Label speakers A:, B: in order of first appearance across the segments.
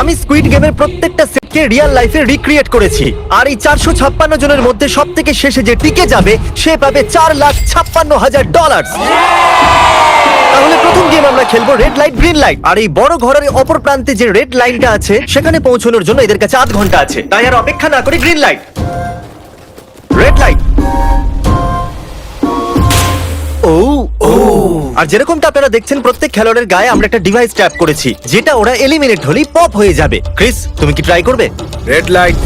A: আমি স্কুইড গেমের প্রত্যেকটা সেটকে রিয়েল লাইফে রিক্রিয়েট করেছি, আর এই 456 জনের মধ্যে সব থেকে শেষে যে টিকে যাবে সে পাবে $4,56,000। তাহলে প্রথম গেম আমরা খেলবো রেড লাইট গ্রিন লাইট। আর এই বড় ঘরের অপর প্রান্তে যে রেড লাইনটা আছে সেখানে পৌঁছানোর জন্য এদের কাছে 8 ঘন্টা আছে। তাই আর অপেক্ষা না করে গ্রিন লাইট, রেড লাইট। আর যেরকমটা আপনারা দেখছেন প্রত্যেক খেলোয়াড়ের গায়ে আমরা একটা ডিভাইস ট্যাপ করেছি, যেটা ওরা এলিমিনেট হলেই পপ হয়ে যাবে। ক্রিস, তুমি কি ট্রাই করবে?
B: Red light.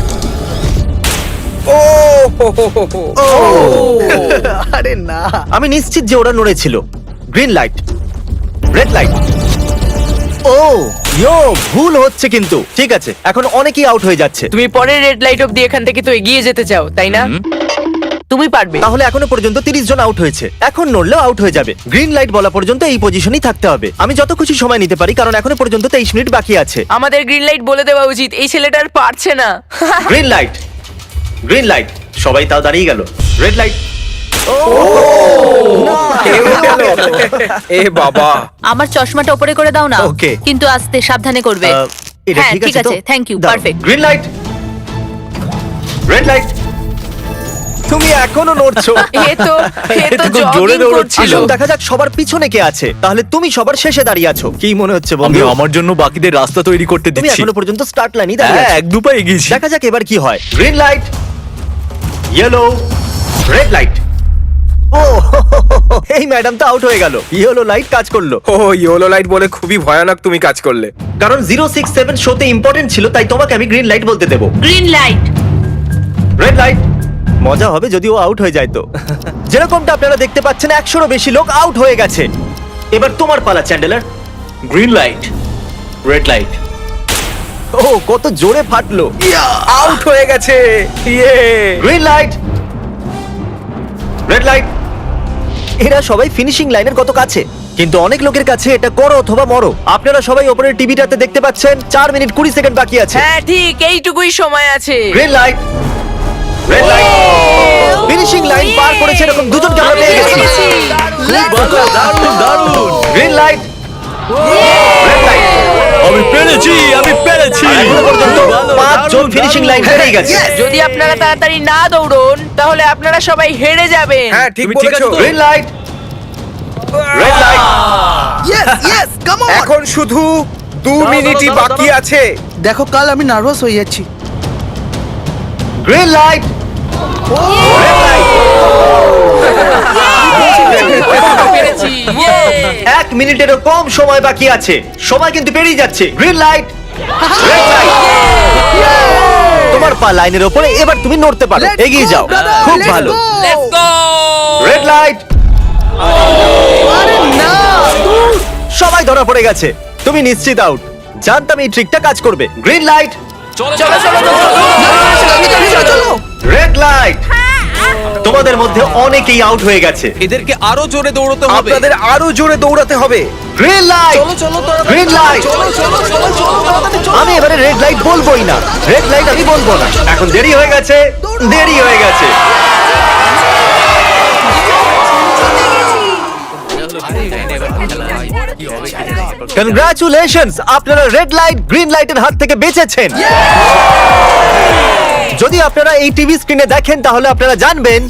A: আরে না, আমি নিশ্চিত যে ওরা নড়েছিল। Green light, red light. ভুল হচ্ছে কিন্তু। ঠিক আছে, এখন অনেকেই আউট হয়ে যাচ্ছে।
C: তুমি পরের রেড লাইট অব্দি এখান থেকে তো এগিয়ে যেতে চাও, তাই না? তুমি পারবে।
A: তাহলে এখনো পর্যন্ত 30 জন আউট হয়েছে, এখন নড়লেও আউট হয়ে যাবে। গ্রিন লাইট বলা পর্যন্ত এই পজিশনেই থাকতে হবে। আমি যত খুশি সময় নিতে পারি, কারণ এখনো পর্যন্ত 23 মিনিট বাকি আছে।
C: আমাদের গ্রিন লাইট বলে দেওয়া উচিত, এই ছেলেটার পারছে না।
A: Green light, green light. সবাই তাও দাঁড়িয়ে গেল। Red light.
B: এ বাবা,
D: আমার চশমাটা উপরে করে দাও না।
A: Okay.
D: কিন্তু আস্তে সাবধানে করবে।
A: এটা
D: হ্যাঁ,
A: ঠিক
D: ঠিক
A: আছে তো?
D: আছে, thank you,
A: দাও।
D: perfect.
A: Green light, red light. তুমি এখনো নড়ছো।
C: এ তো
E: খুব জোরে
C: jogging
E: দৌড়চ্ছিল।
C: করছিল।
A: আসুন দেখা যাক সবার পিছনে কে আছে। তাহলে তুমি সবার শেষে দাঁড়িয়ে আছো, কি মনে হচ্ছে
E: আমি
A: বন্ধু?
E: আমার জন্য বাকিদের রাস্তা তৈরি করতে
A: তুমি
E: দিচ্ছি।
A: এখনো পর্যন্ত স্টার্ট লাইনই দাঁড়িয়ে
E: হ্যাঁ,
A: আছো।
E: এক দু পা এগিয়েছি।
A: দেখা যাক এবার কি হয়। Green light, yellow, red light. ও এই ম্যাডাম তো আউট হয়ে গেল। ইয়েলো লাইট কাজ করলো,
B: ও ইয়েলো লাইট বলে খুবই ভয়ানক তুমি কাজ করলে।
A: কারণ 067 শোতে ইম্পর্টেন্ট ছিল, তাই তোমাকে আমি গ্রিন লাইট বলতে দেবো।
D: Green light.
A: Red light. মজা হবে যদি ও আউট হয়ে যায় তো। যেরকমটা আপনারা দেখতে পাচ্ছেন 100-রও বেশি লোক আউট হয়ে গেছে। এবার তোমার পালা Chandler.
E: Green light, red light.
A: ও কত জোরে ফাটলো।
B: আউট হয়ে গেছে। ইয়ে।
A: Green light, red light. এরা সবাই ফিনিশিং লাইনের কত কাছে, কিন্তু অনেক লোকের কাছে এটা করো অথবা মরো। আপনারা সবাই ওপরের টিভিটাতে দেখতে পাচ্ছেন 4 মিনিট 20 সেকেন্ড বাকি আছে।
C: হ্যাঁ ঠিক, এইটুকুই সময় আছে।
A: Green light, red light. Finishing line পার করেছে এরকম দুজনকে আমরা পেয়ে গেছি।
E: দারুণ দারুণ।
A: Green light, red light.
E: আমি পেরেছি, আমি পেরেছি।
A: আর এখনো পর্যন্ত
E: ভালো,
A: 5 জন
E: দারুণ,
A: ফিনিশিং
E: দারুণ।
A: লাইন পেরিয়ে গেছে।
C: যদি আপনারা তাড়াতাড়ি না দৌড়ন তাহলে আপনারা সবাই হেরে যাবেন।
B: হ্যাঁ ঠিক
E: তুমি ঠিক
B: বলেছো।
E: আছো তো?
A: Green light, red light.
B: এখন শুধু 2 মিনিটই
E: দাঁড়াও,
B: বাকি
E: দাঁড়াও।
B: আছে।
F: দেখো কাল আমি নার্ভাস হয়ে যাচ্ছি।
A: Green light, red light.
C: পেরেছি। ইয়ে!
A: 1 মিনিটেরও কম সময় বাকি আছে, সময় কিন্তু পেরিয়ে যাচ্ছে। Green light, red light. তোমার পা লাইনের উপরে, এবার তুমি নড়তে পারো। এগিয়ে যাও, খুব ভালো।
C: Let's go!
A: Red light. সবাই ধরা পড়ে গেছে, তুমি নিশ্চিত আউট। জানতাম এই ট্রিকটা কাজ করবে। গ্রিন লাইট,
C: চলো চলো চলো।
A: Red light. তোমাদের মধ্যে অনেকেই আউট হয়ে গেছে।
E: এদেরকে আরো জোরে দৌড়তে হবে।
B: আপনাদের আরো জোরে দৌড়াতে হবে।
A: Green light, green light. আমি এবারে রেড লাইট বলবোই না, রেড লাইট আমি বলবো না। এখন দেরি হয়ে গেছে, দেরি হয়ে গেছে। কনগ্রাচুলেশনস, আপনারা রেড লাইট গ্রিন লাইটের হাত থেকে বেঁচেছেন। যদি আপনারা এই টিভি স্ক্রিনে দেখেন তাহলে আপনারা জানবেন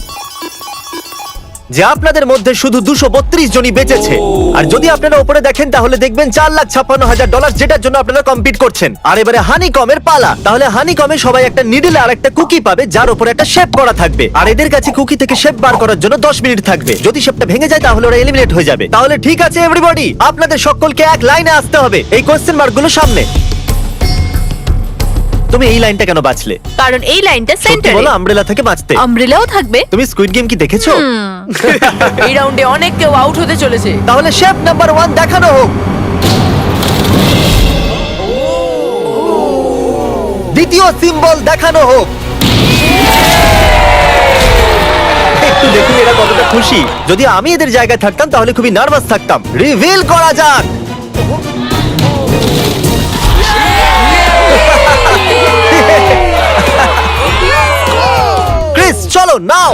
A: যে আপনাদের মধ্যে শুধু 232 জনই বেঁচেছে। আর যদি আপনারা উপরে দেখেন তাহলে দেখবেন $4,56,000, যেটার জন্য আপনারা কম্পিট করছেন। আর এবারে হানিকমের পালা। তাহলে হানিকমে সবাই একটা নিডল আর একটা কুকি পাবে, যার উপরে একটা শেপ করা থাকবে। আর এদের কাছে কুকি থেকে শেপ বার করার জন্য 10 মিনিট থাকবে। যদি শেপটা ভেঙে যায় তাহলে ওরা এলিমিনেট হয়ে যাবে। তাহলে ঠিক আছে এভরিবডি, আপনাদের সকলকে এক লাইনে আসতে হবে এই কোশ্চেন মার্কগুলো সামনে। তুমি এই লাইনটা কেন বাঁচলে?
D: কারণ এই লাইনটা
A: সত্যি
D: সেন্টারে।
A: বলো, আমব্রেলা থেকে বাঁচতে।
D: আমব্রেলাও থাকবে।
A: তুমি স্কুইড গেম কি দেখেছো?
C: এই রাউন্ডে অনেক কেউ আউট হতে চলেছে।
A: তাহলে শেপ নাম্বার 1 দেখানো হোক। দ্বিতীয় সিম্বল দেখানো হোক। একটু দেখুন এরা কতটা খুশি। যদি আমি এদের জায়গায় থাকতাম তাহলে খুবই নার্ভাস থাকতাম। রিভিল করা যাক। ক্রিস চলো নাও।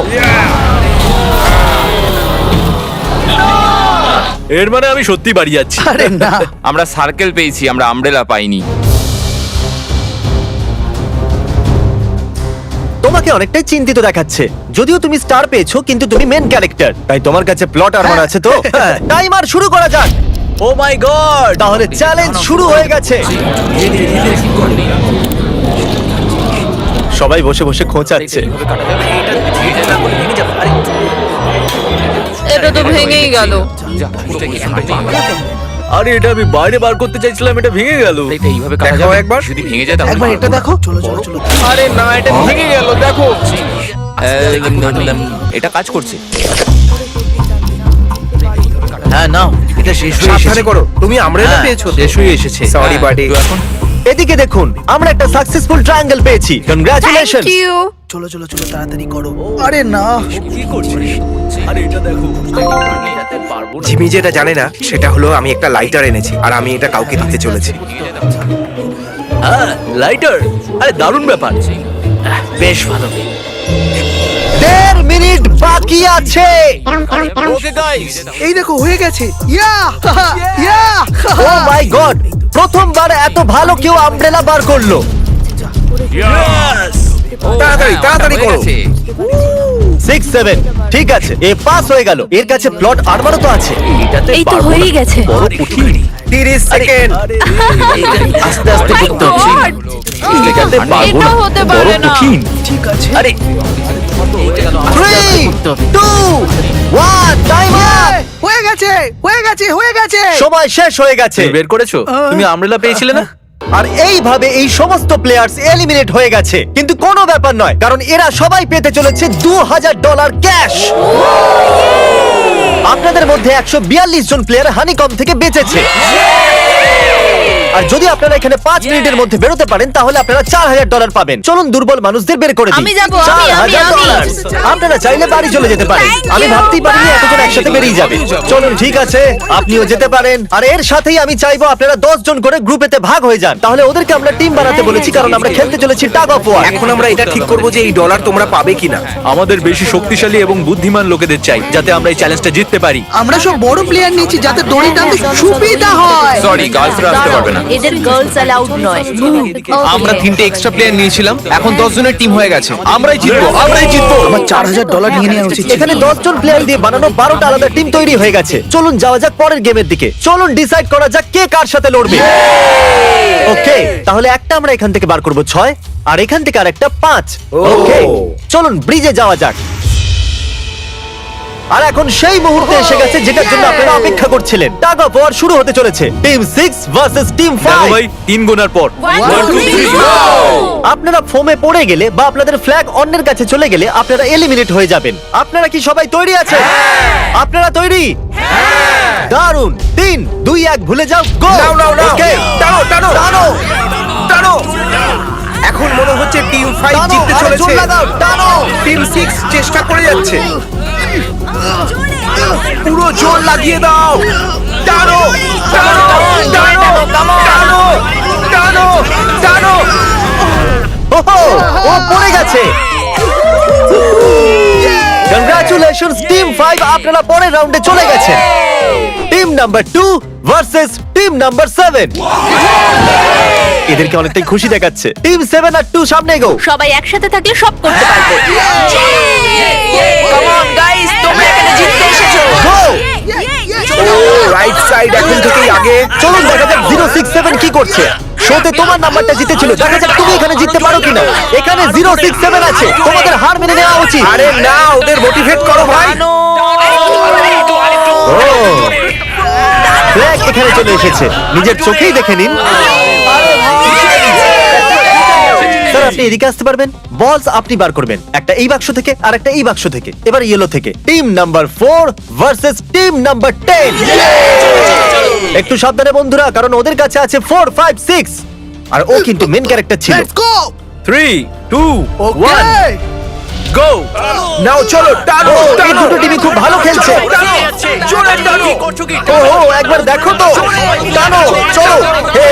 E: এর মানে আমি সত্যি বাড়ি যাচ্ছি।
F: আরে না,
G: আমরা সার্কেল পেয়েছি, আমরা আমব্রেলা পাইনি।
A: তোমাকে অনেকটাই চিন্তিত দেখাচ্ছে। যদিও তুমি স্টার পেয়েছো কিন্তু তুমি মেন ক্যারেক্টার, তাই তোমার কাছে প্লট আর্মার আছে তো? টাইমার শুরু করা যাক।
E: ও মাই গড!
A: তাহলে চ্যালেঞ্জ শুরু হয়ে গেছে। সবাই বসে বসে খোঁচাচ্ছে।
D: এটা তো ভেঙেই গেল।
E: আরে এটা আমি বাইরে বার করতে চাইছিলাম, এটা ভেঙে গেল।
B: এইভাবে দেখাও একবার।
E: যদি ভেঙে যায় তাহলে
F: একবার এটা দেখো। চলো চলো চলো।
B: আরে না, এটা ভেঙে গেল, দেখো।
E: এটা কাজ করছে।
F: হ্যাঁ নাও, এটা শেষ হয়ে
B: সাবধানে
F: এসেছে।
B: করো, তুমি আমব্রেলা পেয়েছো তো?
E: শেষ হয়ে এসেছে।
B: Sorry, buddy.
E: তো এখন
A: এদিকে দেখুন, আমরা একটা সাকসেসফুল ট্রায়াঙ্গেল পেয়েছি। কনগ্রাচুলেশন।
D: Thank you.
F: চলো চলো চলো তাড়াতাড়ি করো। আরে না,
E: কি করছিস? আরে এটা দেখো। এটাতে পারবো না।
B: জিমি যেটা জানে না সেটা হলো আমি একটা লাইটার এনেছি আর আমি এটা কাউকে দিতে চলেছি।
E: হ্যাঁ, লাইটার। আরে দারুণ ব্যাপার। বেশ ভালো।
A: 1.5 মিনিট বাকি আছে।
E: ওকে গাইস,
F: এই দেখো হয়ে গেছে। ইয়া ইয়া।
A: ও মাই গড, প্রথমবার এত ভালো কেউ আমব্রেলা বার করলো।
B: তাড়াতাড়ি তাড়াতাড়ি করো।
A: 6 7 ঠিক আছে, এ পাস হয়ে গেল। এর কাছে প্লট আর্মারও তো আছে।
E: এটাতে
D: এই তো
E: পারবো
D: হয়েই
E: না।
D: গেছে।
E: বড় কঠিন।
B: 30 সেকেন্ড।
E: আস্তে আস্তে
D: My
E: করতে হচ্ছে।
D: God!
E: এটাতে পারবো
D: এটা
E: না।
D: হতে
E: বড়
D: পারে না।
E: কঠিন।
F: ঠিক আছে।
E: আরে
A: 3 2 1 টাইমার।
F: হয়ে গেছে হয়ে গেছে হয়ে গেছে।
A: সময় শেষ হয়ে গেছে।
E: তুমি বের করেছো? তুমি আমব্রেলা পেয়েছিলে না?
A: আর এইভাবে এই সমস্ত প্লেয়ার্স এলিমিনেট হয়ে গেছে। কিন্তু কোনো ব্যাপার নয়, কারণ এরা সবাই পেতে চলেছে $2000 ক্যাশ। আপনাদের মধ্যে 142 জন প্লেয়ার হানিকম থেকে বেঁচেছে। আর যদি আপনারা এখানে 5 মিনিটের মধ্যে বেরোতে পারেন তাহলে আপনারা $4000 পাবেন। চলুন দুর্বল মানুষদের বের করে দিই।
D: আমি যাবো, আমি।
A: $4000। আপনারা চাইলে বাড়ি চলে যেতে পারেন।
D: Thank
A: আমি
D: you.
A: ভাবতেই পারিনি এতজন একসাথে বেরিয়ে যাবে। চলুন ঠিক আছে, আপনিও যেতে পারেন। আর এর সাথেই আমি চাইবো আপনারা 10 জন করে গ্রুপেতে ভাগ হয়ে যান। তাহলে ওদেরকে আমরা টিম বানাতে বলেছি, কারণ আমরা খেলতে চলেছি টাগ অফ ওয়ার।
B: এখন আমরা এটা ঠিক করবো যে এই ডলার তোমরা পাবে কিনা।
E: আমাদের বেশি শক্তিশালী এবং বুদ্ধিমান লোকেদের চাই, যাতে আমরা এই চ্যালেঞ্জটা জিততে পারি।
F: আমরা সব বড় প্লেয়ার নিয়েছি যাতে দড়ি টানতে সুবিধা হয়।
E: সরি, গার্লসরা আসতে পারবে না।
D: এদের গার্লস অ্যালাউড নয়।
G: আমরা 3টে এক্সট্রা প্লেয়ার নিয়েছিলাম, এখন 10 জনের টিম হয়ে গেছে।
E: আমরাই জিতবো, আমরাই জিতবো।
F: আমার $4000 নিয়ে নেওয়া উচিত ছিল।
A: এখানে 10 জন প্লেয়ার দিয়ে বানানো 12টা আলাদা টিম তৈরি হয়ে গেছে। চলুন যাওয়া যাক পরের গেমের দিকে। চলুন ডিসাইড করা যাক কে কার সাথে লড়বে। ওকে, তাহলে একটা আমরা এখান থেকে বার করব 6, আর এখান থেকে আরেকটা 5। ওকে, চলুন ব্রিজে যাওয়া যাক। আর এখন সেই মুহূর্তে এসে গেছে যেটার জন্য আপনারা অপেক্ষা করছিলেন। টাগ অফ ওয়ার শুরু হতে চলেছে। টিম 6 ভার্সেস টিম
E: দেখো
A: 5।
E: ভাই, 3 গোনার পর
A: আপনারা ফোমে পড়ে গেলে বা আপনাদের ফ্ল্যাগ অন্যের কাছে চলে গেলে আপনারা এলিমিনেট হয়ে যাবেন। আপনারা কি সবাই তৈরি আছেন? আপনারা তৈরি? দারুন। 3 2 1 ভুলে যাও, গো।
B: নাও নাও নাও,
A: ওকে,
B: টানো টানো
A: টানো
B: টানো। এখন মনে হচ্ছে টিম 5
A: টানো,
B: জিততে
A: আরো
B: চলেছে।
A: জোর লাগাও, টানো।
B: টিম 6 চেষ্টা করে যাচ্ছে। পুরো জোর লাগিয়ে দাও। টানো টানো টানো টানো টানো টানো।
A: ওহো, ও পড়ে গেছে। কংগ্রাচুলেশনস টিম 5, আপনারা পরের রাউন্ডে চলে গেছেন। Team number 2 versus team number 7। এদেরকে অনেকটাই খুশি দেখাচ্ছে। টিম 7 আর 2 সামনে এগো।
D: সবাই একসাথে থাকলে সব করতে পারবে।
C: কাম অন গাইস, তোমরা এখানে জিততে এসেছো।
A: গো।
B: ও রাইট সাইড এখন থেকেই আগে।
A: চলুন দেখা যাক 067 কি করছে। শোতে তোমার নাম্বারটা জিতেছিল, দেখা যাক তুমি এখানে জিততে পারো কিনা। এখানে 067 আছে, তোমাদের হার মেনে নেওয়া উচিত।
B: আরে না, ওদের মোটিভেট করো ভাই।
A: ও, ফ্ল্যাগ এখানে চলে এসেছে, নিজের চোখেই দেখে নিন। স্যার আপনি এদিকে আসতে পারবেন? বলস আপনি বার করবেন, একটা এই বাক্স থেকে আর একটা এই বাক্স থেকে। এবার ইয়েলো থেকে। Team number 4 versus team number 10। একটু সাবধানে বন্ধুরা, কারণ ওদের কাছে আছে 4 5 6, আর ও কিন্তু মেন ক্যারেক্টার ছিল।
F: Let's go.
E: 3 2
F: ওকে।
E: 1 গো।
B: নাও চলো টানো
A: ও, এই
B: টানো।
A: দুটো টিমই খুব ভালো খেলছে।
B: জোরে টানো।
A: ও ও, একবার দেখো তো, টানো, চলো। হে,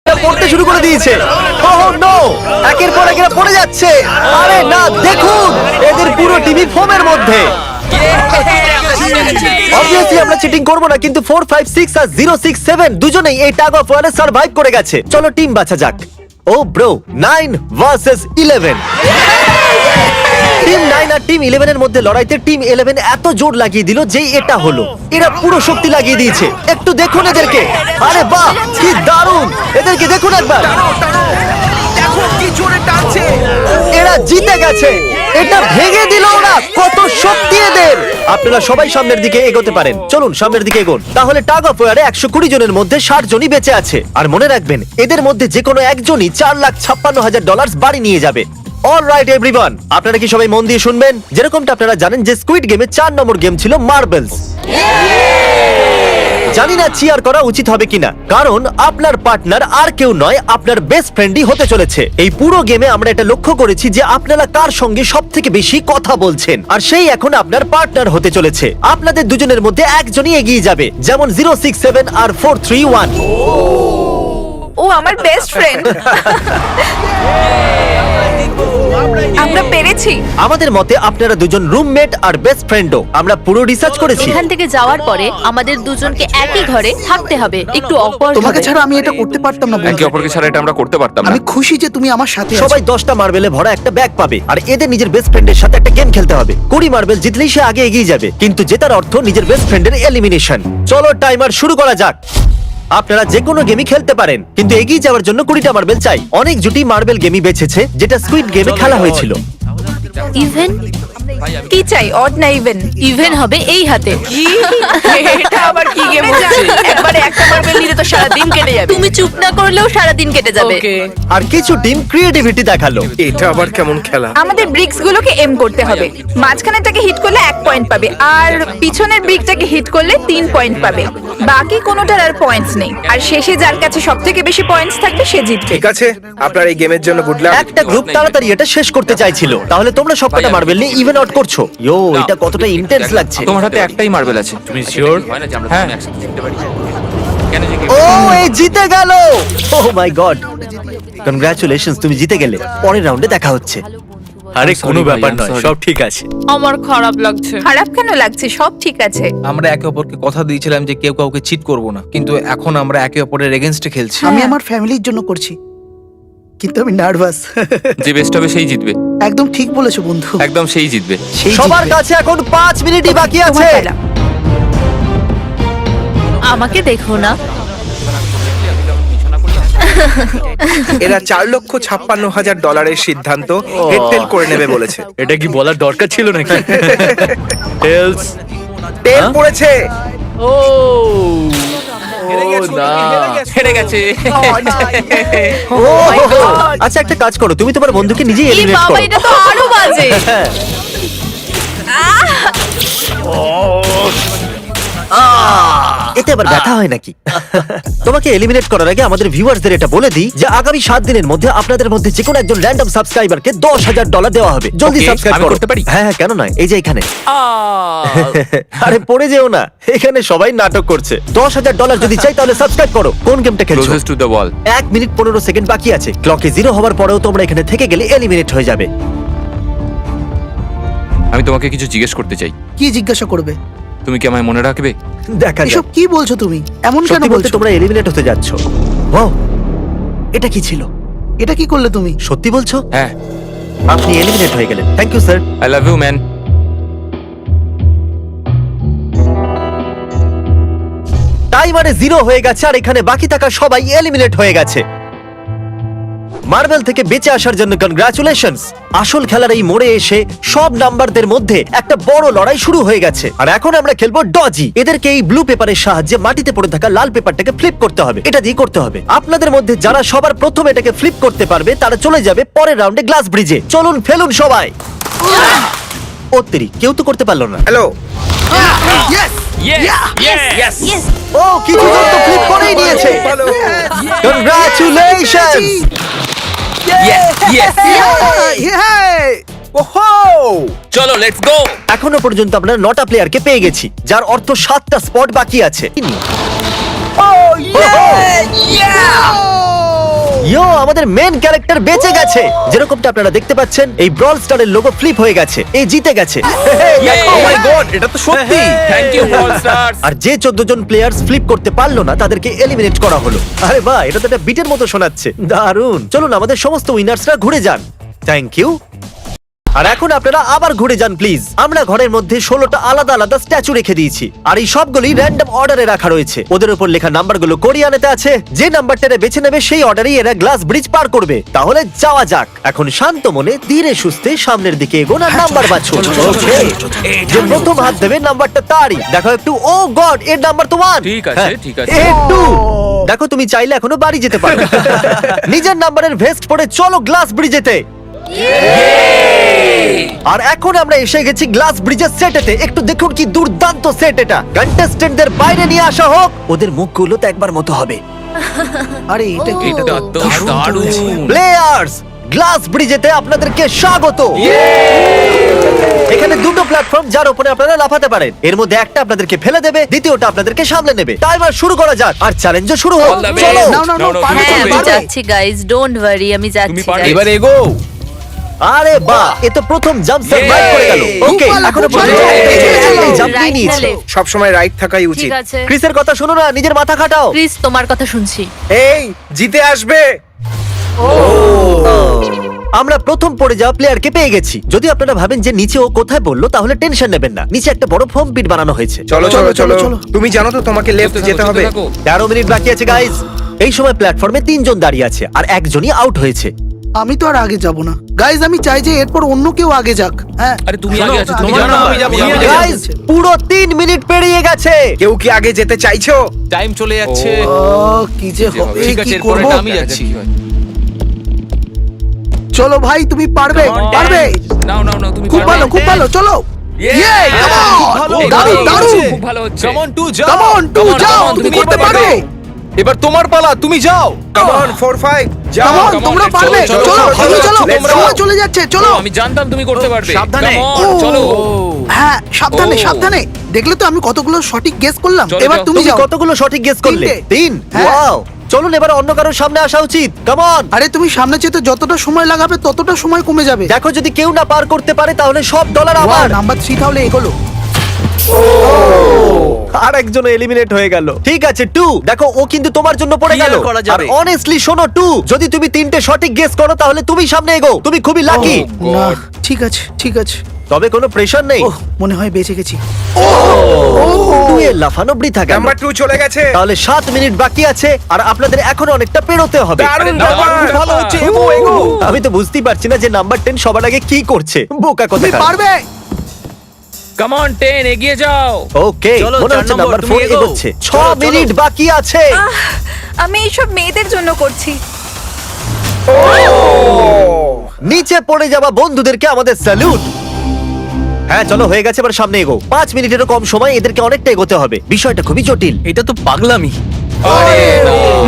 A: এটা পড়তে শুরু করে দিয়েছে। ওহ নো, একের পর এক এরা পড়ে যাচ্ছে। আরে না, দেখুন এদের পুরো টিমই ফোমের মধ্যে। অবভিয়াসলি আমরা চিটিং করব না, কিন্তু 4 5 6 আর 067 দুজনেই এই টাগ অফ ওয়ারে সার্ভাইভ করে গেছে। চলো টিম বাছা যাক। ও ব্রো, 9 ভার্সেস 11। টিম 9 আর টিম 11 এর মধ্যে লড়াইতে টিম 11 এত জোর লাগিয়ে দিল যে এটা হলো। এরা পুরো শক্তি লাগিয়ে দিয়েছে। একটু দেখুন এদেরকে। আরে বাহ, কি দারুণ! এদেরকে দেখুন একবার।
B: দেখো কি জোরে টানছে।
A: এরা জিতে গেছে। এটা ভেঙে দিল ওরা। কত শক্তি এদের! আপনারা সবাই সামনের দিকে এগোতে পারেন। চলুন সামনের দিকে এগোন। তাহলে টাগ অফ ওয়ারে 120 জনের মধ্যে 60 জনই বেঁচে আছে। আর মনে রাখবেন, এদের মধ্যে যে কোনো একজনই $4,56,000 বাড়ি নিয়ে যাবে। অলরাইট এভরিওয়ান, আপনারা কি সবাই মন দিয়ে শুনবেন? যেরকমটা আপনারা জানেন যে স্কুইড গেমে 4 নম্বর গেম ছিল মার্বেলস। জানি না চিয়ার করা উচিত হবে কিনা, কারণ আপনার পার্টনার আর কেউ নয়, আপনার বেস্ট ফ্রেন্ডই হতে চলেছে। এই পুরো গেমে আমরা এটা লক্ষ্য করেছি যে আপনারা কার সঙ্গে সব থেকে বেশি কথা বলছেন, আর সেই এখন আপনার পার্টনার হতে চলেছে। আপনাদের দুজনের মধ্যে একজনই এগিয়ে যাবে, যেমন 067 আর 431।
D: ও আমার বেস্ট ফ্রেন্ড। আমরা পেরেছি।
A: আমাদের মতে আপনারা দুজন রুমমেট আর বেস্ট ফ্রেন্ডও। আমরা পুরো রিসার্চ করেছি।
D: এখান থেকে যাওয়ার পরে আমাদের দুজনকে একই ঘরে থাকতে হবে। একটু অকওয়ার্ড
F: তোমাকে
D: হবে।
F: ছাড়া আমি এটা করতে পারতাম না বন্ধু।
G: একে অপরকে ছাড়া এটা আমরা করতে পারতাম না।
F: আমি খুশি যে তুমি আমার সাথে আছো।
A: সবাই 10টা মার্বেলে ভরা একটা ব্যাগ পাবে, আর এদের নিজের বেস্ট ফ্রেন্ডের সাথে একটা গেম খেলতে হবে। 20 মার্বেল জিতলেই সে আগে এগিয়ে যাবে, কিন্তু জেতার অর্থ নিজের বেস্ট ফ্রেন্ডের এলিমিনেশন। চলো টাইমার শুরু করা যাক। আপনারা যে কোনো গেমই খেলতে পারেন, কিন্তু এগিয়ে যাওয়ার জন্য 20টা মার্বেল চাই। অনেক জুটি মার্বেল গেমই বেছেছে, যেটা স্কুইড গেমে খেলা হয়েছিল।
D: ইভেন
H: কি চাই, অড না ইভেন?
D: ইভেন হবে এই হাতে।
C: কি এটা আবার কি গেম হচ্ছে? একবারে একটা মার্বেল নিলে তো সারা দিন কেটে যাবে।
D: তুমি চুপ না করলেও সারা দিন কেটে যাবে।
C: ওকে,
A: আর কিছু টিম ক্রিয়েটিভিটি দেখালো।
B: এটা আবার কেমন খেলা?
H: আমাদের ব্রিক্স গুলোকে এম করতে হবে। মাঝখানেরটাকে হিট করলে 1 পয়েন্ট পাবে, আর পিছনের ব্রিকটাকে হিট করলে 3 পয়েন্ট পাবে। বাকি কোনোটার আর পয়েন্টস নেই, আর শেষে যার কাছে সবথেকে বেশি পয়েন্টস থাকবে সে জিতবে।
B: ঠিক আছে, আপনার এই গেমের জন্য গুড লাক।
A: একটা গ্রুপ তাড়াতাড়ি এটা শেষ করতে চাইছিল। তাহলে তোমরা সবকটা মার্বেল নিয়ে ইভেন আউট করছো। ইয়ো, এটা কতটা ইন্টেন্স লাগছে।
G: তোমার হাতে একটাই মার্বেল আছে।
E: তুমি শিওর?
G: হ্যাঁ।
A: ও, এই জিতে গেল। ও মাই গড, কনগ্রাচুলেশনস, তুমি জিতে গেলে। পরের রাউন্ডে দেখা হচ্ছে।
E: আরে
G: sorry
E: কোনো
G: ভাই,
E: ব্যাপার
G: I'm
E: নয়,
G: sorry.
E: সব ঠিক আছে।
C: আমার খারাপ লাগছে।
H: খারাপ কেন লাগছে? সব ঠিক আছে।
G: আমরা একে অপরকে কথা দিয়েছিলাম যে কেউ কাউকে চিট করব না, কিন্তু এখন আমরা একে অপরের এগেইনস্টে খেলছি।
F: আমি আমার ফ্যামিলির জন্য করছি, কিন্তু আমি নার্ভাস।
G: যে বেস্ট হবে সেই জিতবে।
F: একদম ঠিক বলেছো বন্ধু।
G: একদম সেই জিতবে।
F: সেই
A: সবার
F: জিতবে।
A: কাছে এখন 5 মিনিটই বাকি আছে।
H: তোমার পালা।
D: আমাকে দেখো না।
B: এরা $4,56,000 সিদ্ধান্ত হেডটেল করে নেবে বলেছে।
E: এটা কি বলার দরকার ছিল নাকি? টেলস।
B: টেল পড়েছে।
E: ও না,
G: হেরে গেছে।
A: ও, আচ্ছা একটা কাজ করো, তুমি তোমার বন্ধুকে নিজেই
D: এই
A: এলিমিনেট
D: বাবা,
A: করো।
D: এটা তো আরো বাজে।
A: হ্যাঁ। এতে আবার ব্যথা হয় নাকি? তোমাকে এলিমিনেট করার আগে আমাদের ভিউয়ার্সদের এটা বলে দিই যে আগামী 7 দিনের মধ্যে আপনাদের মধ্যে যে কোনো একজন র্যান্ডম সাবস্ক্রাইবারকে $10,000 দেওয়া হবে। জলদি
G: Okay,
A: সাবস্ক্রাইব
G: আমি
A: করো।
G: করতে পারি?
A: হ্যাঁ হ্যাঁ, কেন নয়, এই যে এখানে। আরে পড়ে যেও না, এখানে সবাই নাটক করছে। $10,000 যদি চাই তাহলে সাবস্ক্রাইব করো। কোন গেমটা খেলছো?
G: Closest to the wall.
A: 1 minute 15 second বাকি আছে। ক্লকে 0 হওয়ার পরেও তোমরা এখানে থেকে গেলে এলিমিনেট হয়ে যাবে।
G: আমি তোমাকে কিছু জিজ্ঞেস করতে চাই।
F: কি জিজ্ঞাসা করবে?
G: তুমি কি আমায় মনে রাখবে?
A: দেখা যাক।
F: এসব কি বলছো তুমি? এমন কেন
A: সত্যি বলতে
F: বলছো?
A: তোমরা এলিমিনেট হতে যাচ্ছ। ওয়াও, এটা কি ছিল?
F: এটা কি করলে তুমি?
A: সত্যি বলছো?
G: হ্যাঁ।
A: আপনি এলিমিনেট হয়ে গেলেন। Thank you sir.
G: I love you man.
A: টাইমারে 0 হয়ে গেছে, আর এখানে বাকি থাকা সবাই এলিমিনেট হয়ে গেছে। মার্বেল থেকে বেঁচে আসার জন্য কনগ্রাচুলেশনস। আসল খেলার এই মোড়ে এসে সব নাম্বারদের মধ্যে একটা বড় লড়াই শুরু হয়ে গেছে। আর এখন আমরা খেলবো ডজি। এদেরকে এই ব্লু পেপারের সাহায্যে মাটিতে পড়ে থাকা লাল পেপারটাকে ফ্লিপ করতে হবে। এটা দিয়ে করতে হবে। আপনাদের মধ্যে যারা সবার প্রথম এটাকে ফ্লিপ করতে পারবে তারা চলে যাবে পরের রাউন্ডে গ্লাস ব্রিজে। চলুন ফেলুন সবাই। ওত্তেরি, কেউ তো করতে পারলো না।
B: Hello,
D: yes.
A: ও, কিছু জন তো ফ্লিপ করেই নিয়েছে।
B: ভালো।
A: কনগ্রাচুলেশনস।
B: ওহো!
G: চলো লেটস গো।
A: এখনো পর্যন্ত আমরা 9টা প্লেয়ারকে পেয়ে গেছি, যার অর্থ 7টা স্পট বাকি আছে। ইয়ো, আমাদের মেন ক্যারেক্টার বেঁচে গেছে। যেরকমটা আপনারা দেখতে পাচ্ছেন, এই ব্রল স্টারের লোগো ফ্লিপ হয়ে গেছে। এই জিতে গেছে।
G: ও মাই গড, এটা তো সত্যি। Thank you all stars.
A: আর যে 14 জন প্লেয়ার্স ফ্লিপ করতে পারলো না তাদেরকে এলিমিনেট করা হলো। আরে বাহ, এটা তো একটা বিটের মতো শোনাচ্ছে। দারুণ। চলুন আমাদের সমস্ত উইনার্সরা ঘুরে যান। Thank you. আর এখন আপনারা আবার ঘুরে যান প্লিজ। আমরা ঘরের মধ্যে 16টা আলাদা আলাদা স্ট্যাচু রেখে দিয়েছি, আর এই সবগুলি র্যান্ডম অর্ডারে রাখা রয়েছে। ওদের উপর লেখা নাম্বারগুলো কোরিয়ানেতে আছে। যে নাম্বারটা বেছে নেবে সেই অর্ডারেই এরা গ্লাস ব্রিজ পার করবে। তাহলে যাওয়া যাক। এখন শান্ত মনে ধীরে সুস্থে সামনের দিকে এগোন আর নাম্বার বাছুন। Okay? যে প্রথম হাত দেবে নাম্বারটা তারই। দেখো একটু, ও গড, এর নাম্বার তো 1।
E: ঠিক আছে, ঠিক আছে।
A: একটু দেখো, তুমি চাইলে এখনো বাড়ি যেতে পারো। নিজের নাম্বারের ভেস্ট পরে চলো গ্লাস ব্রিজেতে। আর এখন আমরা এসে গেছি গ্লাস ব্রিজের সেটেতে। একটু দেখুন কি দুর্দান্ত সেট এটা। কন্টেস্টেন্টদের বাইরে নিয়ে আসা হোক, ওদের মুখগুলো তো একবার মতো হবে।
F: আরে এটা কি?
E: এটা তো দারুণ।
A: প্লেয়ার্স, গ্লাস ব্রিজেতে আপনাদেরকে স্বাগত। এখানে দুটো প্ল্যাটফর্ম যার উপরে আপনারা লাফাতে পারেন। এর মধ্যে একটা আপনাদেরকে ফেলে দেবে, দ্বিতীয়টা আপনাদেরকে সামলে নেবে। টাইমার শুরু করা যাক আর চ্যালেঞ্জও শুরু হোক।
E: All the best.
A: চলো।
F: নাও নাও নাও, পারবে,
D: হ্যাঁ আমি
F: পারবে।
D: যাচ্ছি গাইজ, ডোন্ট ওয়ারি, আমি যাচ্ছি
E: পারবে।
D: guys।
G: এবার এগো।
A: আরে বাহ, এ তো প্রথম জাম্প সার্ভাইভ করে গেল। ওকে,
F: খুব ভালো,
A: এখনো
F: খুব ভালো।
A: পর্যন্ত জাম্প
D: Right
A: নিয়ে
D: না
A: নিয়েছে।
D: left?
B: সবসময় রাইট থাকাই উচিত।
D: ঠিক আছে
A: ক্রিসের কথা শোনো না, নিজের মাথা খাটাও।
D: ক্রিস, তোমার কথা শুনছি।
B: এই জিতে আসবে।
A: আমরা প্রথম পড়ে যাওয়া প্লেয়ারকে পেয়ে গেছি। যদি আপনারা ভাবেন যে নিচে ও কোথায় বললো, তাহলে টেনশন নেবেন না। নিচে একটা বড় ফর্ম পিট বানানো হয়েছে।
B: চলো চলো চলো
F: চলো।
B: তুমি জানো তো তোমাকে লেফট যেতে হবে।
A: 13 মিনিট বাকি আছে গাইজ। এই সময় প্ল্যাটফর্মে 3 জন দাঁড়িয়ে আছে আর একজনই আউট হয়েছে।
F: আমি তো আর আগে যাব না গাইজ, আমি চাই যে এরপর অন্য কেউ আগে যাক। হ্যাঁ
E: আরে তুমি
F: চলো,
E: আগে আছো, তুমি
F: আমি
E: জানো
F: যাবো,
E: আমি যাবো,
F: আমি
E: আমি
F: যাবো।
E: যাবো।
A: গাইজ, পুরো 3 মিনিট পেরিয়ে গেছে।
B: কেউ কি আগে যেতে চাইছো?
E: টাইম চলে যাচ্ছে।
F: ও, কি যে হবে,
E: ঠিক আছে,
F: কি
E: এরপরে
F: করব?
E: আমি যাচ্ছি।
F: চলো ভাই, তুমি পারবে, পারবে।
E: নাও নাও নাও, তুমি
F: খুব
E: পারবে।
F: ভালো, খুব ভালো, চলো। Yay, come on! দারুণ, দারুণ।
E: খুব ভালো হচ্ছে।
G: কাম অন টু যাও।
F: Come on, two
E: Come on,
F: যাও,
E: come on,
F: তুমি
E: তুমি
F: করতে
E: করতে
F: পারবে।
G: এবার তোমার পালা, তুমি যাও।
B: কাম অন 4 5 যাও।
F: Come on,
E: come on,
F: তোমরা
E: let's
F: পারবে।
E: চলো,
F: চলো,
E: চলো,
F: চলো, চলো।
B: let's go.
F: সময় চলে যাচ্ছে, চলো।
E: আমি জানতাম তুমি করতে পারবে।
G: সাবধানে।
E: Come on,
F: ও,
E: চলো।
F: হ্যাঁ, সাবধানে,
E: ও।
F: সাবধানে। দেখলে তো আমি কতগুলো সঠিক গেস করলাম।
E: চলো,
F: এবার
E: যাও।
F: তুমি
A: তুমি
F: যাও।
A: কতগুলো সঠিক গেস করলে? 3।
F: হ্যাঁ।
A: ওয়াও, চলুন এবার অন্য কারোর সামনে আসা উচিত। Come on.
F: আরে তুমি সামনে যেতে যতটা সময় লাগাবে ততটা সময় কমে যাবে।
A: দেখো, যদি কেউ না পার করতে পারে তাহলে সব ডলার আমার।
F: নাম্বার 3 তাহলে এগোলো।
A: আর একজন এলিমিনেট হয়ে গেল। ঠিক আছে 2, দেখো ও কিন্তু তোমার জন্য পড়ে গেল। আর অনেস্টলি শোনো 2, যদি তুমি 3টে সঠিক গেস করো তাহলে তুমি সামনে এগো। তুমি খুবই লাকি।
F: না, ঠিক আছে, ঠিক আছে।
A: তবে কোনো প্রেশার নেই।
F: ওহ, মনে হয় বেঁচে গেছি।
A: 2 এর লাফানো বৃথা গেল।
B: নাম্বার 2 চলে গেছে।
A: তাহলে 7 মিনিট বাকি আছে আর আপনাদের এখনো অনেকটা পেরোতে হবে।
B: দারুণ
E: দারুণ,
B: ব্যাপার।
E: ভালো হচ্ছে,
B: এগো এগো।
A: আমি তো বুঝতেই পারছি না যে নাম্বার 10 সবার আগে কি করছে। বোকা
F: তুমি
A: কথা।
F: পারবে।
E: কাম অন 10, এগিয়ে যাও।
A: ওকে,
E: চলো,
A: মনে
E: 4
A: হচ্ছে
E: নম্বর,
A: নাম্বার
E: তুমি
A: 4
E: এগোও।
A: এগোচ্ছে। 6
E: চলো,
A: মিনিট বাকি আছে।
H: আমি এইসব মেয়েদের জন্য করছি।
A: নিচে পড়ে যাওয়া বন্ধুদেরকে আমাদের স্যালুট। হ্যাঁ চলো, হয়ে গেছে, এবার সামনে এগো। 5 মিনিটেরও কম সময়, এদেরকে অনেকটা এগোতে হবে। বিষয়টা খুবই জটিল।
E: এটা তো পাগলামি।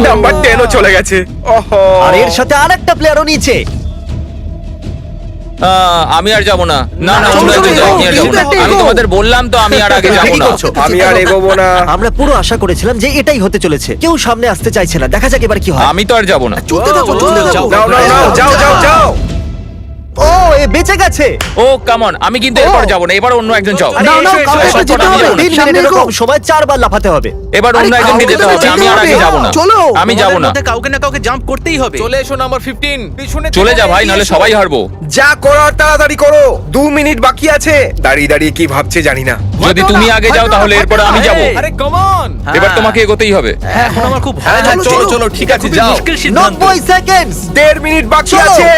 B: নাম্বার 10 ও চলে গেছে। ওহো।
A: আর এর সাথে আরেকটা প্লেয়ারও নিচে।
E: আমি আর যাব না। না না,
F: চলো,
E: তোমরা
F: চলো,
E: যাও,
F: এগো,
E: আমি আর যাবো
F: এগো,
E: না।
F: এগো।
E: আমি তোমাদের বললাম তো, আমি আর আগে যাব
A: ঠিকই
E: না।
A: করছো।
B: আমি আর এগোবো না।
A: আমরা পুরো আশা করেছিলাম যে এটাই হতে চলেছে। কেউ সামনে আসতে চাইছে না। দেখা যাক এবার কি হয়।
E: আমি তো আর যাব না।
F: চলতে থাকো, চলতে থাকো।
B: নাও নাও নাও, যাও যাও যাও।
A: ও, এ বেঁচে গেছে।
E: ও কাম অন, আমি কিন্তু এরপর যাব না। এবার অন্য একজন যাও।
F: নাও, নাও, কাউকে
E: এসো,
F: তো যেতে
E: আমি
F: হবে।
E: যাবো না।
A: 3
F: সামনে
A: মিনিটেরও
F: এগো।
A: কম সময় 4 বার লাফাতে হবে।
E: এবার অন্য
F: আরে,
E: একজনকে
F: কাউকে
E: যেতে
F: তো
E: হবে। আমি আর
F: যেতে
E: আগে
F: হবে।
E: যাব না।
F: চলো।
E: আমি যাব না।
G: কাউকে না কাউকে জাম্প করতেই হবে। চলে এসো নাম্বার 15। পিছনে
E: চলে যা ভাই, নাহলে সবাই হারবো।
B: যা করার তাড়াতাড়ি করো। 2 মিনিট বাকি আছে। দাঁড়িয়ে দাঁড়িয়ে কি ভাবছে জানি না।
E: যদি তুমি আগে যাও তাহলে এরপর আমি যাব।
G: আরে কাম অন।
E: এবার তোমাকে এগোতেই হবে।
G: এখন আমার খুব ভয়
F: হ্যাঁ,
G: লাগছে।
F: চলো,
G: চলো ঠিক আছে, যাও।
A: 90 সেকেন্ডস।
B: 1.5 মিনিট বাকি
A: চলো।
B: আছে।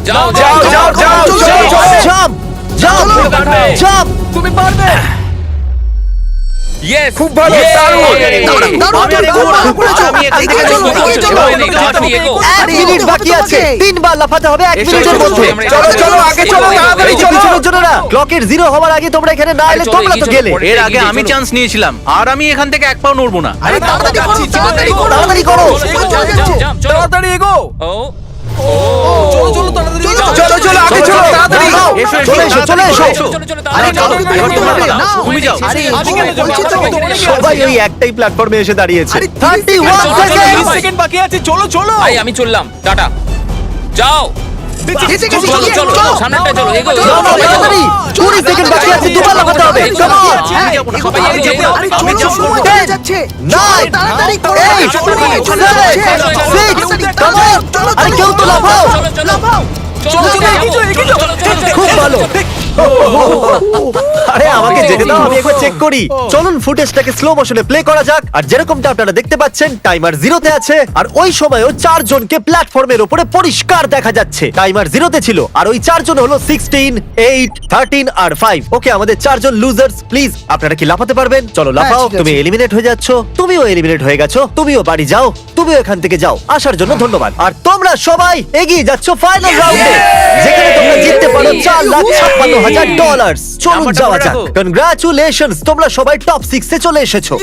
E: যাও
B: যাও যাও যাও
F: চলো,
B: যাও,
F: চলো।
B: যাও।
A: জাম্প জাম্প
E: তুমি পারবে।
A: জাম্প।
G: তুমি পারবে।
E: ইয়েস,
B: খুব ভালো, দারুণ।
F: দারুণ, দারুণ,
G: আমি আর এগোবো
F: দারুণ,
G: না।
F: ভালো করেছো।
G: আমি এখান থেকে
F: এগিয়ে চলো,
G: চলবো।
F: এগিয়ে চলো।
E: এগো, এগো, তাড়াতাড়ি এগো।
A: 1 মিনিট বাকি আছে। 3 বার লাফাতে হবে 1
E: এসো,
A: মিনিটের
E: এসো,
A: মধ্যে।
E: আমরা
B: চলো
E: এগো,
B: চলো আগে চলো,
E: এগো,
B: তাড়াতাড়ি
A: এই যে
B: চলো।
A: পিছনের জনেরা, ক্লকের 0 হওয়ার আগে তোমরা এখানে না এলে
E: চলো,
A: তোমরা তো
E: এগিয়ে
A: গেলে।
E: চলো,
G: এর আগে
E: এগিয়ে
G: আমি
E: চলো।
G: চান্স নিয়েছিলাম আর আমি এখান থেকে এক পাও নড়বো না।
F: আরে তাড়াতাড়ি করো, তাড়াতাড়ি করো।
A: তাড়াতাড়ি করো।
F: সময় চলে যাচ্ছে।
G: তাড়াতাড়ি এগো।
E: ও
G: চলো চলো তাড়াতাড়ি এগো।
B: চলো চলো আগে চলো, তাড়াতাড়ি।
A: যাও,
G: এসো, এসো,
A: চলে এসো, চলে এসো।
E: চলো চলো,
F: আরে
E: তাড়াতাড়ি
F: চলো,
E: চলো।
F: তুমি করতে পারবে। না,
G: তুমি যাও।
F: আরে,
G: আমি কেন যাবো?
F: বলছি তো,
G: আমার
F: তোমার
G: আগে
A: সবাই ওই একটাই প্ল্যাটফর্মে এসে দাঁড়িয়েছে।
F: আরে,
A: 31
E: চলো, চলো,
A: সেকেন্ড।
E: চলো।
G: সেকেন্ড বাকি আছে। চলো চলো।
E: ভাই আমি চললাম, টাটা। যাও,
F: বেঁচে গেছি,
E: চলো চলো চলো, সামনেটা চলো, এগো
A: যাও,
E: এগো,
A: যাও,
E: এগো।
A: তাড়াতাড়ি। 20 সেকেন্ড বাকি আছে, দুবার লাফাতে হবে। Come on.
F: হ্যাঁ,
G: যাবো না,
F: এগো,
G: সবাই
F: তাড়াতাড়ি
G: এগিয়ে
F: যাও।
G: যাও।
F: আরে
G: আমি
F: চলো,
G: jump
F: সময়
G: করবো।
F: চলে যাচ্ছে।
A: 9,
F: তাড়াতাড়ি করো।
A: 8,
F: সময় চলে
A: 7,
F: যাচ্ছে।
A: 6,
F: তাড়াতাড়ি,
A: come on.
F: চলো,
A: আরে
F: চলো,
A: কেউ তো লাফাও।
E: চলো চলো
F: লাফাও।
E: চলো চলো, এগিয়ে যাও, চলো চলো, চলো,
A: খুব
E: চলো,
A: ভালো। আরে আমাকে যেতে দাও, আমি একবার চেক করি। চলুন ফুটেজটাকে স্লো মোশনে প্লে করা যাক। আর যেরকমটা আপনারা দেখতে পাচ্ছেন টাইমার 0-তে আছে, আর ওই সময়ও 4 জনকে প্ল্যাটফর্মের উপরে পরিষ্কার দেখা যাচ্ছে। টাইমার 0-তে ছিল, আর ওই 4 জন হলো 16, 8, 13 আর 5। ওকে, আমাদের 4 জন লুজার্স। প্লিজ আপনারা কি লাফাতে পারবেন? চলো লাফাও।
F: ঠিক আছে।
A: তুমি এলিমিনেট হয়ে যাচ্ছ, তুমিও এলিমিনেট হয়ে গেছো, তুমিও বাড়ি যাও, তুমিও এখান থেকে যাও। আসার জন্য ধন্যবাদ। আর তোমরা সবাই এগিয়ে যাচ্ছ ফাইনাল রাউন্ডে, যেখানে তোমরা জিততে পারো $4,56,000। চলুন
E: নাম্বারটা
A: যাওয়া
E: মনে
A: যাক।
E: রাখো।
A: কনগ্রাচুলেশনস, তোমরা সবাই টপ 6-এ চলে এসেছো।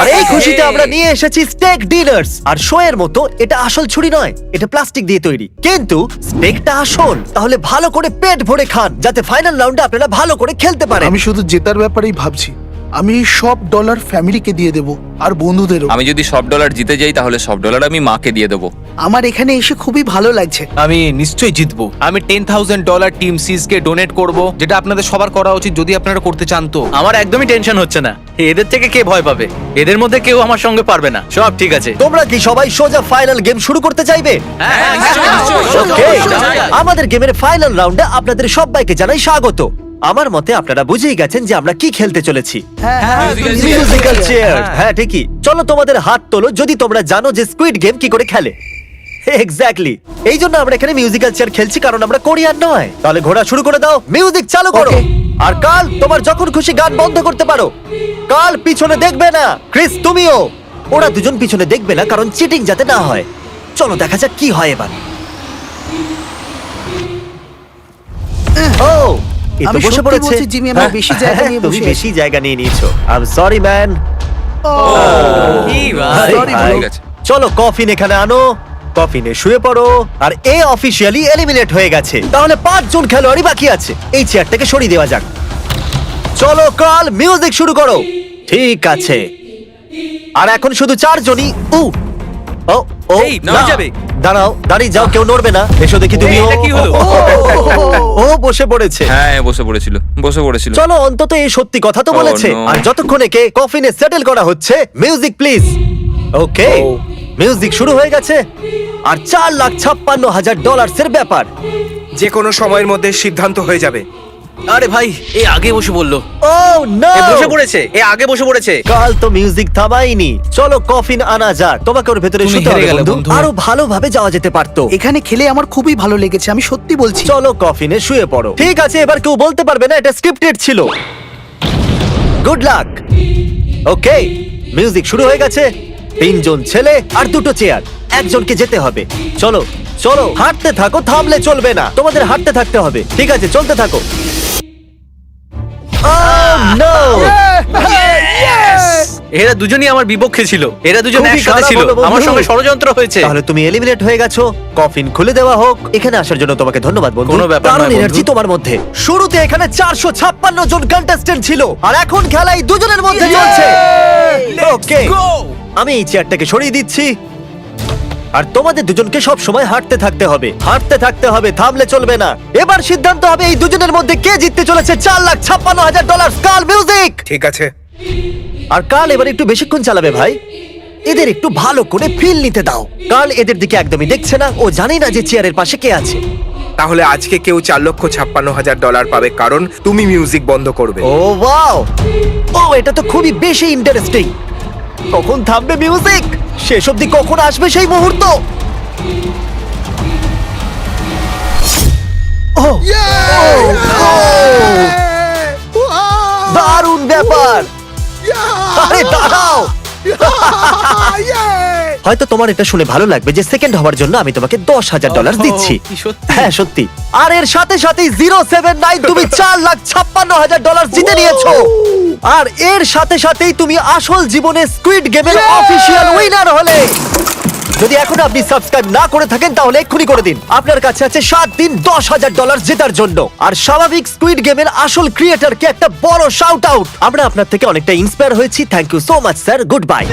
A: আর এই খুশিতে আমরা নিয়ে এসেছি স্টেক ডিনার্স। আর শো এর মতো এটা আসল ছুরি নয়, এটা প্লাস্টিক দিয়ে তৈরি, কিন্তু স্টেকটা আসল। তাহলে ভালো করে পেট ভরে খান, যাতে ফাইনাল রাউন্ডে আপনারা ভালো করে খেলতে পারেন।
F: আমি শুধু জেতার ব্যাপারেই ভাবছি। আমি এই সব ডলার ফ্যামিলিকে দিয়ে দেব, আর বন্ধুদেরও।
I: আমি যদি সব ডলার জিতে যাই তাহলে সব ডলার আমি মাকে দিয়ে দেবো।
F: আমার এখানে এসে খুবই ভালো লাগছে।
G: আমি নিশ্চয়ই জিতবো। আমি $10,000 টিম সিজ কে ডোনেট করব, যেটা আপনাদের সবার করা উচিত যদি আপনারা করতে চান তো।
E: আমার একদমই টেনশন হচ্ছে না। এদের থেকে কে ভয় পাবে? এদের মধ্যে কেউ আমার সঙ্গে পারবে না, সব ঠিক আছে।
A: তোমরা কি সবাই সোজা ফাইনাল গেম শুরু করতে চাইবে? Okay, আমাদের গেমের ফাইনাল রাউন্ডে আপনাদের সবাইকে জানাই স্বাগত। আমার মতে আপনারা বুঝেই গেছেন যে আমরা কি খেলতে চলেছি। Musical chair. হ্যাঁ ঠিকই। চলো তোমাদের হাত তোলো যদি তোমরা জানো যে স্কুইড গেম কি করে খেলে। এক্স্যাক্টলি, এই জন্য আমরা এখানে মিউজিক্যাল চেয়ার খেলছি, কারণ আমরা কোরিয়ান নয়। তাহলে ঘোড়া শুরু করে দাও, মিউজিক চালু করো। আর কাল তোমার যখন খুশি গান বন্ধ করতে পারো। কাল পিছনে দেখবে না। ক্রিস তুমিও। ওরা দুজন পিছনে দেখবে না, কারণ চিটিং যাতে না হয়। চলো দেখা যাক কি হয় এবার। ও, এ তো
F: আমি
A: বসে
F: সত্যি
A: পড়েছে।
F: বলছি, জিমি, আমরা বেশি জায়গা নিয়ে
A: তুমি
F: বসে
A: বেশি জায়গা নিয়ে নিয়েছো। I am sorry man.
F: Sorry, bro.
I: ঠিক আছে।
A: চলো কফিন এখানে আনো, কফিনে শুয়ে পড়ো। আর এ অফিসিয়ালি এলিমিনেট হয়ে গেছে। তাহলে 5 জন খেলোয়াড়ই বাকি আছে। এই চেয়ারটাকে সরিয়ে দেওয়া যাক। চলো কাল মিউজিক শুরু করো। ঠিক আছে। আর এখন শুধু 4 জনই। ও ও,
E: এই,
A: না।
E: নড়ে যাবে।
A: দাঁড়াও, দাঁড়িয়ে যাও, কেউ নড়বে না। এসো দেখি তুমিও।
E: এটা কি হলো?
A: ও বসে পড়েছে।
I: হ্যাঁ বসে পড়েছিল।
A: চলো অন্তত এই সত্যি কথা তো
I: Oh,
A: বলেছে।
I: no.
A: আর যতক্ষণ একে কফিনে সেটেল করা হচ্ছে, মিউজিক প্লিজ। ওকে, মিউজিক শুরু হয়ে গেছে। আর $4,56,000 এর ব্যাপার।
B: যে কোনো সময়ের মধ্যে সিদ্ধান্ত হয়ে যাবে।
E: আরে ভাই, এ আগে বসে বললো।
A: ও নো,
E: এ বসে পড়েছে, এ আগে বসে পড়েছে।
A: কাল তো মিউজিক থামাইনি। চলো কফিন আনা যাক। তোমাকে ওর ভেতরে
G: তুমি
A: শুতে
G: হেরে
A: হবে
G: গেলে,
A: বন্ধু।
G: বন্ধু।
A: আরো ভালোভাবে যাওয়া যেতে পারতো।
F: এখানে খেলে আমার খুবই ভালো লেগেছে, আমি সত্যি বলছি।
A: চলো কফিনে শুয়ে পড়ো। ঠিক আছে, এবার কেউ বলতে পারবে না এটা স্ক্রিপ্টেড ছিল। Good luck. ওকে, মিউজিক শুরু হয়ে গেছে। 3 জন ছেলে আর 2টো চেয়ার। একজনকে যেতে হবে। চলো চলো, হাঁটতে থাকো, থামলে চলবে না। তোমাদের হাঁটতে থাকতে হবে। ঠিক আছে, চলতে থাকো। Oh, no!
E: এরা দুজনই আমার বিপক্ষে ছিল। এরা দুজন
A: খুবই
E: একসাথে
A: খারাপ
E: ছিল।
A: হলো, বন্ধু।
E: আমার সঙ্গে ষড়যন্ত্র হয়েছে।
A: তাহলে তুমি এলিমিনেট হয়ে গেছো। কফিন খুলে দেওয়া হোক। এখানে আসার জন্য তোমাকে ধন্যবাদ বন্ধু।
E: কোনো ব্যাপার নয়,
A: দারুণ
E: বন্ধু।
A: এনার্জি তোমার মধ্যে। শুরুতে এখানে 456 জন কন্টেস্টেন্ট ছিল, আর এখন খেলা এই দুজনের মধ্যে চলছে। ওকে, আমি এই চেয়ারটাকে সরিয়ে দিচ্ছি। আর তোমাদের দুজনকে সব সময় হাঁটতে থাকতে হবে, হাঁটতে থাকতে হবে, থামলে চলবে না। এবার সিদ্ধান্ত হবে এই দুজনের মধ্যে কে জিততে চলেছে $4,56,000। কাল মিউজিক।
B: ঠিক আছে।
A: আর কাল এবার একটু বেশিক্ষণ চালাবে ভাই। এদের একটু ভালো করে ফিল নিতে দাও। কাল এদের দিকে একদমই দেখছে না, ও জানে না যে চেয়ারের পাশে কে আছে।
B: তাহলে আজকে কেউ $4,56,000 পাবে, কারণ তুমি মিউজিক বন্ধ করবে।
A: ও ওয়াও, ও এটা তো খুবই বেশি ইন্টারেস্টিং। কখন থামবে মিউজিক? শেষ অবধি কখন আসবে সেই মুহূর্ত? ও, দারুণ ব্যাপার। আরে দাঁড়াও। হয়তো তোমার এটা শুনে ভালো লাগবে যে সেকেন্ড হওয়ার জন্য আমি তোমাকে $10,000 দিচ্ছি।
E: কি সত্যি?
A: হ্যাঁ সত্যি। আর এর সাথে সাথেই 079 তুমি $4,56,000 জিতে নিয়েছো। আর এর সাথে সাথেই তুমি আসল জীবনে স্কুইড গেমের অফিসিয়াল উইনার হলে। যদি এখন আপনি সাবস্ক্রাইব না করে থাকেন তাহলে এক্ষুনি করে দিন। আপনার কাছে আছে 7 দিন $10,000 জেতার জন্য। আর স্বাভাবিক স্কুইড গেমের আসল ক্রিয়েটরকে একটা বড় শাউট আউট। আমরা আপনার থেকে অনেকটা ইন্সপায়ার হয়েছি। Thank you so much sir. Good bye.